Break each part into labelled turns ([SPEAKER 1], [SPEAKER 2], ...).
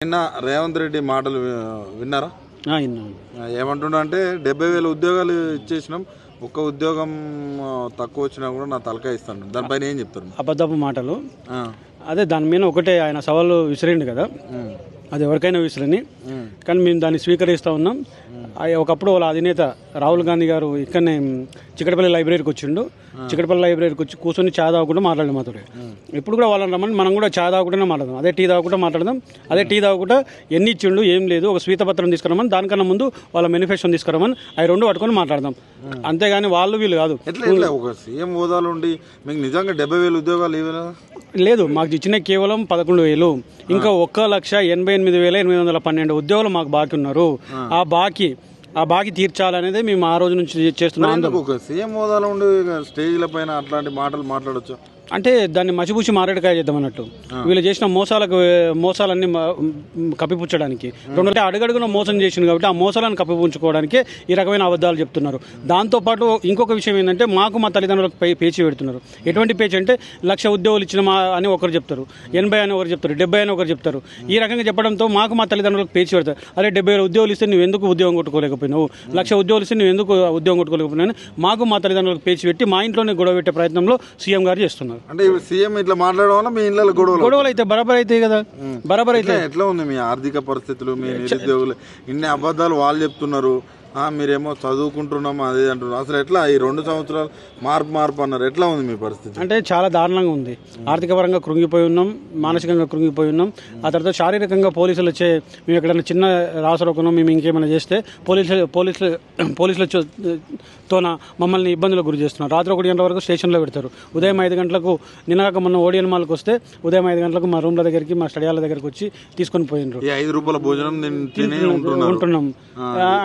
[SPEAKER 1] నిన్న రేవంత్ రెడ్డి మాటలు విన్నారా?
[SPEAKER 2] విన్నాను.
[SPEAKER 1] ఏమంటున్నా అంటే 70,000 ఉద్యోగాలు ఇచ్చేసినాం, ఒక్క ఉద్యోగం తక్కువ వచ్చినా కూడా నా తలకాయ ఇస్తాను. దానిపైన ఏం చెప్తారు?
[SPEAKER 2] అబద్ధపు మాటలు. అదే దాని మీద ఒకటే ఆయన సవాళ్ళు విసిరిండు కదా, అది ఎవరికైనా విసిరని, కానీ మేము దాన్ని స్వీకరిస్తూ ఉన్నాం. ఒకప్పుడు వాళ్ళ అధినేత రాహుల్ గాంధీ గారు ఇక్కడనే చిక్కడపల్లి లైబ్రరీకి వచ్చిండు. చిక్కడపల్లి లైబ్రరీకి వచ్చి కూర్చొని చా తాగకుండా మాట్లాడడం మాతో. ఇప్పుడు కూడా వాళ్ళని రమ్మని మనం కూడా చా తాగకుండా మాట్లాడదాం, అదే టీ తాగకుండా మాట్లాడదాం. అదే టీ తాగకుండా ఎన్ని ఇచ్చిండు ఏం లేదు, ఒక శ్వేతపత్రం తీసుకురామని, దానికన్నా ముందు వాళ్ళ మేనిఫెస్టోని తీసుకురామని, అవి రెండు పట్టుకొని మాట్లాడదాం. అంతేగాని వాళ్ళు వీళ్ళు కాదు.
[SPEAKER 1] ఎట్లా ఒక సీఎం హోదాలో ఉండి మీకు నిజంగా 70,000 ఉద్యోగాలు ఇవ్వలేదా?
[SPEAKER 2] లేదు, మాకు ఇచ్చిన కేవలం 11,000. ఇంకా 1,88,812 ఉద్యోగులు మాకు బాకీ ఉన్నారు. ఆ బాకీ తీర్చాలనేది మేము ఆ రోజు నుంచి చేస్తున్నాం.
[SPEAKER 1] ఒక సీఎం హోదాలో ఉండి స్టేజ్ల పైన అట్లాంటి మాటలు మాట్లాడొచ్చు
[SPEAKER 2] అంటే దాన్ని మసిపూసి మారేడుకాయ చేద్దాం అన్నట్టు. వీళ్ళు చేసిన మోసాలన్నీ కప్పిపుచ్చడానికి, రెండోది అడుగడుగున మోసం చేసింది కాబట్టి ఆ మోసాలను కప్పిపుచ్చుకోవడానికి ఈ రకమైన అబద్ధాలు చెప్తున్నారు. దాంతోపాటు ఇంకొక విషయం ఏంటంటే, మాకు మా తల్లిదండ్రులకు పేచి పెడుతున్నారు. ఎటువంటి పేచి అంటే 1,00,000 ఉద్యోగాలు ఇచ్చిన అని ఒకరు చెప్తారు, 80 అని ఒకరు చెప్తారు, 70 అని ఒకరు చెప్తారు. ఈ రకంగా చెప్పడంతో మాకు మా తల్లిదండ్రులకు పేచి పెడతారు. అరే 70,000 ఉద్యోగాలు ఇస్తే నువ్వు ఎందుకు ఉద్యోగం కొట్టుకోలేకపోయినావు, 1,00,000 ఉద్యోగాలు ఇస్తే నువ్వు ఎందుకు ఉద్యోగం కొట్టుకోలేకపోయినా మాకు మా తల్లిదండ్రులకు పేచి పెట్టి మా ఇంట్లోనే గొడవ పెట్టే ప్రయత్నంలో సీఎం గారు చేస్తున్నారు.
[SPEAKER 1] అంటే సీఎం ఇట్లా మాట్లాడడం వల్ల మీ ఇళ్ళలో
[SPEAKER 2] గొడవలు అయితే బరాబర్ అయితే కదా. బరాబర్ అయితే
[SPEAKER 1] ఎట్లా ఉంది మీ ఆర్థిక పరిస్థితులు? మీ నిరుద్యోగులు ఇన్ని అబద్ధాలు వాళ్ళు చెప్తున్నారు, మీరేమో చదువుకుంటున్నాం అదే అంటున్నారు. అసలు ఎట్లా ఈ 2 సంవత్సరాలు మార్పు అన్నారు, ఎట్లా ఉంది మీ పరిస్థితి?
[SPEAKER 2] అంటే చాలా దారుణంగా ఉంది. ఆర్థిక పరంగా కృంగిపోయి ఉన్నాం, మానసికంగా కృంగిపోయి ఉన్నాం. ఆ తర్వాత శారీరకంగా పోలీసులు వచ్చే, మేము ఎక్కడైనా చిన్న రాసరోకున్నాం, మేము ఇంకేమైనా చేస్తే పోలీసులతోన మమ్మల్ని ఇబ్బందులకు గురి చేస్తున్నారు. రాత్రి 1 గంటల వరకు స్టేషన్లో పెడతారు. ఉదయం 5 గంటలకు, నిన్నగాక మొన్న ఓడియన్ మాల్కి వస్తే ఉదయం 5 గంటలకు మా రూమ్ల దగ్గరికి, మా స్టడీ హాల్ దగ్గరికి వచ్చి తీసుకొని పోయినారు.
[SPEAKER 1] 5 రూపాయల భోజనం
[SPEAKER 2] ఉంటున్నాం.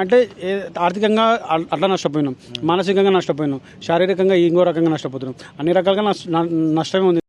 [SPEAKER 2] అంటే ఆర్థికంగా అట్లా నష్టపోయినాం, మానసికంగా నష్టపోయినాం, శారీరకంగా ఇంకో రకంగా నష్టపోతున్నాం. అన్ని రకాలుగా నష్టమే ఉంది.